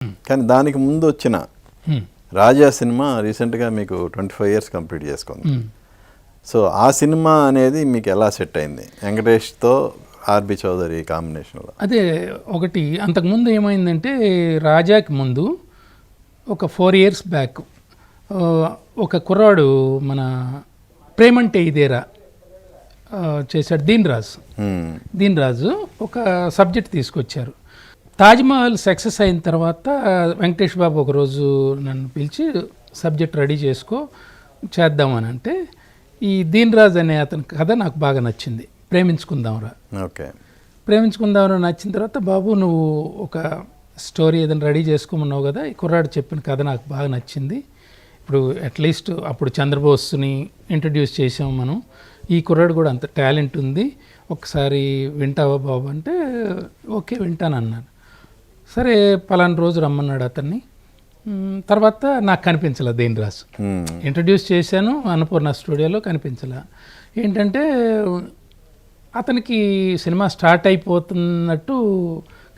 కానీ దానికి ముందు వచ్చిన రాజా సినిమా రీసెంట్గా మీకు 25 years కంప్లీట్ చేసుకుంది. సో ఆ సినిమా అనేది మీకు ఎలా సెట్ అయింది వెంకటేష్తో ఆర్బి చౌదరి కాంబినేషన్లో? అదే ఒకటి అంతకుముందు ఏమైందంటే రాజాకి ముందు ఒక 4 years బ్యాక్ ఒక కుర్రాడు మన ప్రేమంటే ఇదేరా చేశాడు దీన్ రాజు ఒక సబ్జెక్ట్ తీసుకొచ్చారు. తాజ్మహల్ సక్సెస్ అయిన తర్వాత వెంకటేష్ బాబు ఒకరోజు నన్ను పిలిచి సబ్జెక్ట్ రెడీ చేసుకో చేద్దామని అంటే ఈ దీన్ రాజు అనే అతని కథ నాకు బాగా నచ్చింది. ప్రేమించుకుందాంరా నచ్చిన తర్వాత బాబు నువ్వు ఒక స్టోరీ ఏదైనా రెడీ చేసుకోమన్నావు కదా, ఈ కుర్రాడు చెప్పిన కథ నాకు బాగా నచ్చింది. ఇప్పుడు అట్లీస్ట్ అప్పుడు చంద్రబోస్ని ఇంట్రడ్యూస్ చేసాము మనం, ఈ కుర్రాడు కూడా అంత టాలెంట్ ఉంది, ఒకసారి వింటావా బాబు అంటే ఓకే వింటానన్నాను. సరే పలానా రోజు రమ్మన్నాడు అతన్ని. తర్వాత నాకు కనిపించలే దీన్ రాజు. ఇంట్రడ్యూస్ చేశాను అన్నపూర్ణ స్టూడియోలో, కనిపించలే. ఏంటంటే అతనికి సినిమా స్టార్ట్ అయిపోతున్నట్టు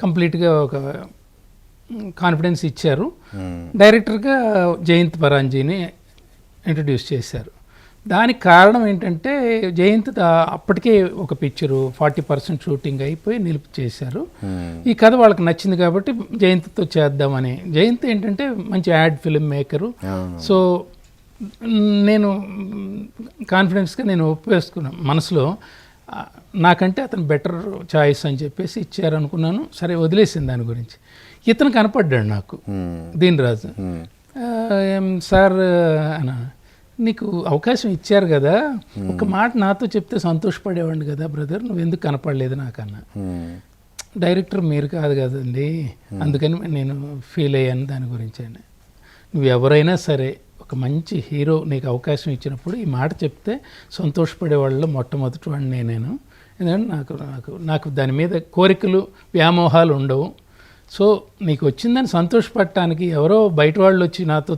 కంప్లీట్గా ఒక కాన్ఫిడెన్స్ ఇచ్చారు. డైరెక్టర్గా జయంత్ పరాంజీని ఇంట్రడ్యూస్ చేశారు. దానికి కారణం ఏంటంటే జయంత్ అప్పటికే ఒక పిక్చరు 40% షూటింగ్ అయిపోయి నిలుపు చేశారు. ఈ కథ వాళ్ళకి నచ్చింది కాబట్టి జయంత్తో చేద్దామని. జయంత్ ఏంటంటే మంచి యాడ్ ఫిల్మ్ మేకరు. సో నేను కాన్ఫిడెన్స్గా నేను ఒప్పేసుకున్నాను మనసులో, నాకంటే అతను బెటర్ చాయిస్ అని చెప్పేసి ఇచ్చారనుకున్నాను. సరే వదిలేసింది దాని గురించి. ఇతను కనపడ్డాడు నాకు దీన్ రాజు. సార్ అన్న నీకు అవకాశం ఇచ్చారు కదా, ఒక మాట నాతో చెప్తే సంతోషపడేవాడిని కదా బ్రదర్, నువ్వు ఎందుకు కనపడలేదు నాకన్నా. డైరెక్టర్ మీరు కాదు కదండి, అందుకని నేను ఫీల్ అయ్యాను దాని గురించి అని. నువ్వు ఎవరైనా సరే ఒక మంచి హీరో నీకు అవకాశం ఇచ్చినప్పుడు ఈ మాట చెప్తే సంతోషపడే వాళ్ళలో మొట్టమొదటి వాడిని నేను. ఎందుకంటే నాకు దాని మీద కోరికలు వ్యామోహాలు ఉండవు. సో నీకు వచ్చిందని సంతోషపడటానికి ఎవరో బయట వాళ్ళు వచ్చి నాతో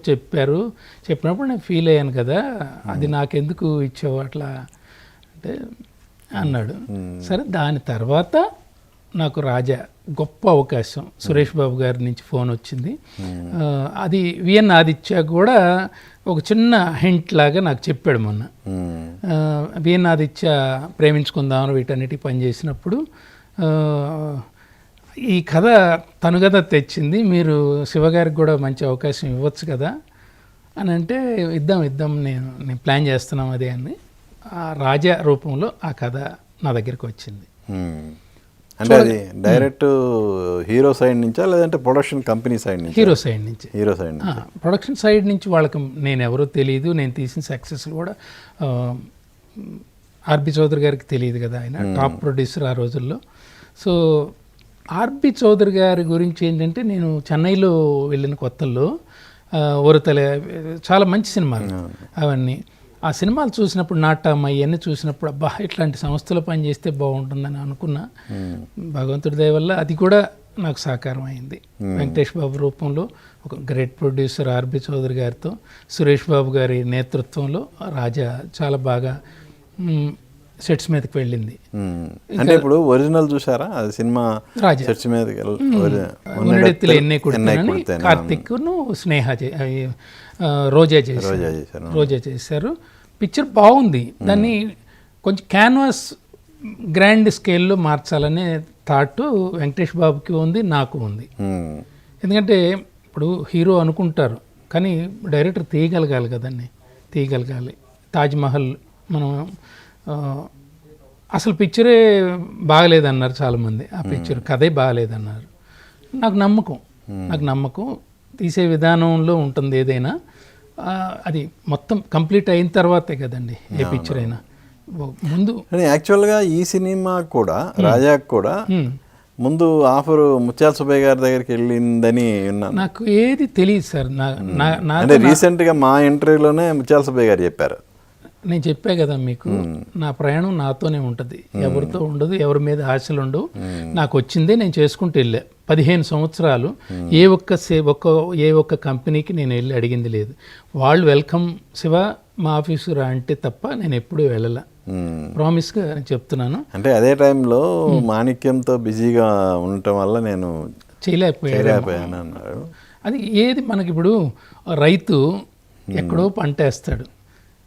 చెప్పినప్పుడు నేను ఫీల్ అయ్యాను కదా, అది నాకెందుకు ఇచ్చావు అట్లా అంటే అన్నాడు. సరే దాని తర్వాత నాకు రాజా గొప్ప అవకాశం, సురేష్ బాబు గారి నుంచి ఫోన్ వచ్చింది. అది విఎన్ ఆదిత్య కూడా ఒక చిన్న హింట్ లాగా నాకు చెప్పాడు మొన్న. విఎన్ ఆదిత్య ప్రేమించుకుందామని వీటన్నిటికీ పనిచేసినప్పుడు ఈ కథ తను కదా తెచ్చింది, మీరు శివగారికి కూడా మంచి అవకాశం ఇవ్వచ్చు కదా అని అంటే ఇద్దాం నేను ప్లాన్ చేస్తున్నాం అదే అని. ఆ రాజా రూపంలో ఆ కథ నా దగ్గరికి వచ్చింది. అంటే అది డైరెక్ట్ హీరో సైడ్ నుంచా లేదంటే ప్రొడక్షన్ కంపెనీ సైడ్ నుంచి? హీరో సైడ్ నుంచి. ప్రొడక్షన్ సైడ్ నుంచి వాళ్ళకి నేను ఎవరో తెలియదు, నేను తీసిన సక్సెస్ కూడా ఆర్బి చౌదరి గారికి తెలియదు కదా, ఆయన టాప్ ప్రొడ్యూసర్ ఆ రోజుల్లో. సో ఆర్బి చౌదరి గారి గురించి ఏంటంటే నేను చెన్నైలో వెళ్ళిన కొత్తల్లో ఒరతలే చాలా మంచి సినిమాలు అవన్నీ, ఆ సినిమాలు చూసినప్పుడు నాటమ్మ ఇవన్నీ చూసినప్పుడు అబ్బా ఇట్లాంటి సంస్థలో పనిచేస్తే బాగుంటుందని అనుకున్నా. భగవంతుడి దయ వల్ల అది కూడా నాకు సాకారం అయింది. వెంకటేష్ బాబు రూపంలో ఒక గ్రేట్ ప్రొడ్యూసర్ ఆర్బి చౌదరి గారితో సురేష్ బాబు గారి నేతృత్వంలో రాజా చాలా బాగా సెట్స్ మీదకి వెళ్ళింది. అంటే ఇప్పుడు ఒరిజినల్ చూసారా అది సినిమా? రాజా సెట్స్ మీదకి కార్తిక్ను స్నేహ రోజా చేశారు. పిక్చర్ బాగుంది. దాన్ని కొంచెం క్యాన్వాస్ గ్రాండ్ స్కేల్లో మార్చాలనే థాట్ వెంకటేష్ బాబుకి ఉంది, నాకు ఉంది. ఎందుకంటే ఇప్పుడు హీరో అనుకుంటారు కానీ డైరెక్టర్ తీయగలగాలి కదండి, తీయగలగాలి. తాజ్మహల్ మనం అసలు పిక్చరే బాగలేదన్నారు చాలామంది, ఆ పిక్చర్ కథే బాగలేదన్నారు. నాకు నమ్మకం తీసే విధానంలో ఉంటుంది ఏదైనా. అది మొత్తం కంప్లీట్ అయిన తర్వాతే కదండి ఏ పిక్చర్ అయినా. ముందు యాక్చువల్గా ఈ సినిమా కూడా రాజాకు కూడా ముందు ఆఫర్ ముత్యాల సుబ్బయ్య గారి దగ్గరికి వెళ్ళిందని విన్నాను. నాకు ఏది తెలియదు సార్. అంటే రీసెంట్గా మా ఇంటర్వ్యూలోనే ముత్యాల సుబ్బయ్య గారు చెప్పారు. నేను చెప్పా కదా మీకు, నా ప్రయాణం నాతోనే ఉంటుంది, ఎవరితో ఉండదు, ఎవరి మీద ఆశలు ఉండవు. నాకు వచ్చిందే నేను చేసుకుంటూ వెళ్ళా. 15 సంవత్సరాలు ఏ ఒక్క కంపెనీకి నేను వెళ్ళి అడిగింది లేదు. వాళ్ళు వెల్కమ్ శివ మా ఆఫీసు రా అంటే తప్ప నేను ఎప్పుడూ వెళ్ళలా. ప్రామిస్గా చెప్తున్నాను. అంటే అదే టైంలో మాణిక్యంతో బిజీగా ఉండటం వల్ల నేను చేయలేకపోయాను అన్నారు. అది ఏది మనకి ఇప్పుడు రైతు ఎక్కడో పంట వేస్తాడు,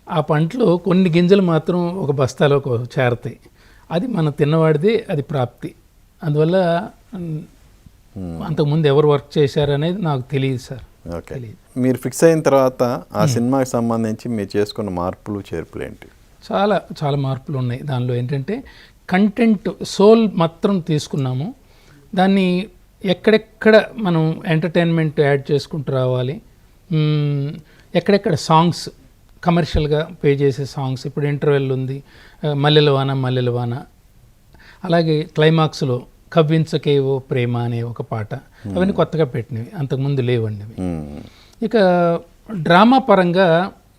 ఆ పంటలో కొన్ని గింజలు మాత్రం ఒక బస్తాలో చేరతాయి, అది మనం తిన్నవాడిదే అది ప్రాప్తి. అందువల్ల అంతకుముందు ఎవరు వర్క్ చేశారనేది నాకు తెలియదు సార్. ఓకే, మీరు ఫిక్స్ అయిన తర్వాత ఆ సినిమాకి సంబంధించి మీరు చేసుకున్న మార్పులు చేర్పులు ఏంటి? చాలా చాలా మార్పులు ఉన్నాయి దానిలో. ఏంటంటే కంటెంట్ సోల్ మాత్రం తీసుకున్నాము, దాన్ని ఎక్కడెక్కడ మనం ఎంటర్టైన్మెంట్ యాడ్ చేసుకుంటూ రావాలి, ఎక్కడెక్కడ సాంగ్స్ కమర్షియల్గా పే చేసే సాంగ్స్, ఇప్పుడు ఇంటర్వెల్ ఉంది మల్లెల వాన, అలాగే క్లైమాక్స్లో కవ్వించకేవో ప్రేమ అనే ఒక పాట, అవన్నీ కొత్తగా పెట్టినవి, అంతకుముందు లేవండి అవి. ఇక డ్రామా పరంగా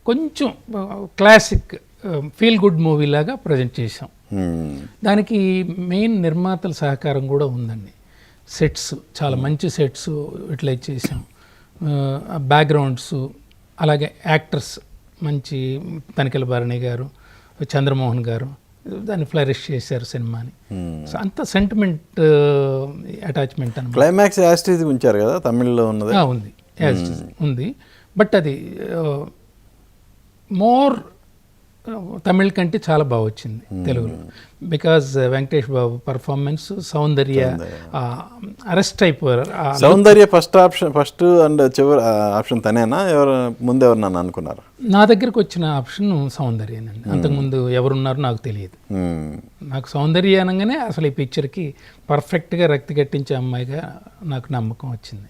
కొంచెం క్లాసిక్ ఫీల్ గుడ్ మూవీ లాగా ప్రజెంట్ చేసాం. దానికి మెయిన్ నిర్మాతల సహకారం కూడా ఉందండి. సెట్స్ చాలా మంచి సెట్స్ యూటిలైజ్ చేసాం, బ్యాక్గ్రౌండ్స్, అలాగే యాక్టర్స్ మంచి తనికెల భరణి గారు, చంద్రమోహన్ గారు దాన్ని ఫ్లరిష్ చేశారు సినిమాని. సో అంత సెంటిమెంట్ అటాచ్మెంట్ అని. క్లైమాక్స్ యాస్టీజ్ ఉంచారు కదా తమిళ్లో ఉన్నది? ఉంది, ఉంది, బట్ అది మోర్ తమిళ్ కంటే చాలా బాగా వచ్చింది తెలుగులో, because Venkatesh Babu performance, Soundarya arrest అయిపోయారు. సౌందర్య ఫస్ట్ అండ్ చివరి ఆప్షన్ తనేనా, ముందు ఎవరు నన్ను అనుకున్నారు? నా దగ్గరకు వచ్చిన ఆప్షన్ సౌందర్యనండి, అంతకుముందు ఎవరున్నారో నాకు తెలియదు. నాకు సౌందర్య అనగానే అసలు ఈ పిక్చర్కి పర్ఫెక్ట్గా రక్తి కట్టించే అమ్మాయిగా నాకు నమ్మకం వచ్చింది.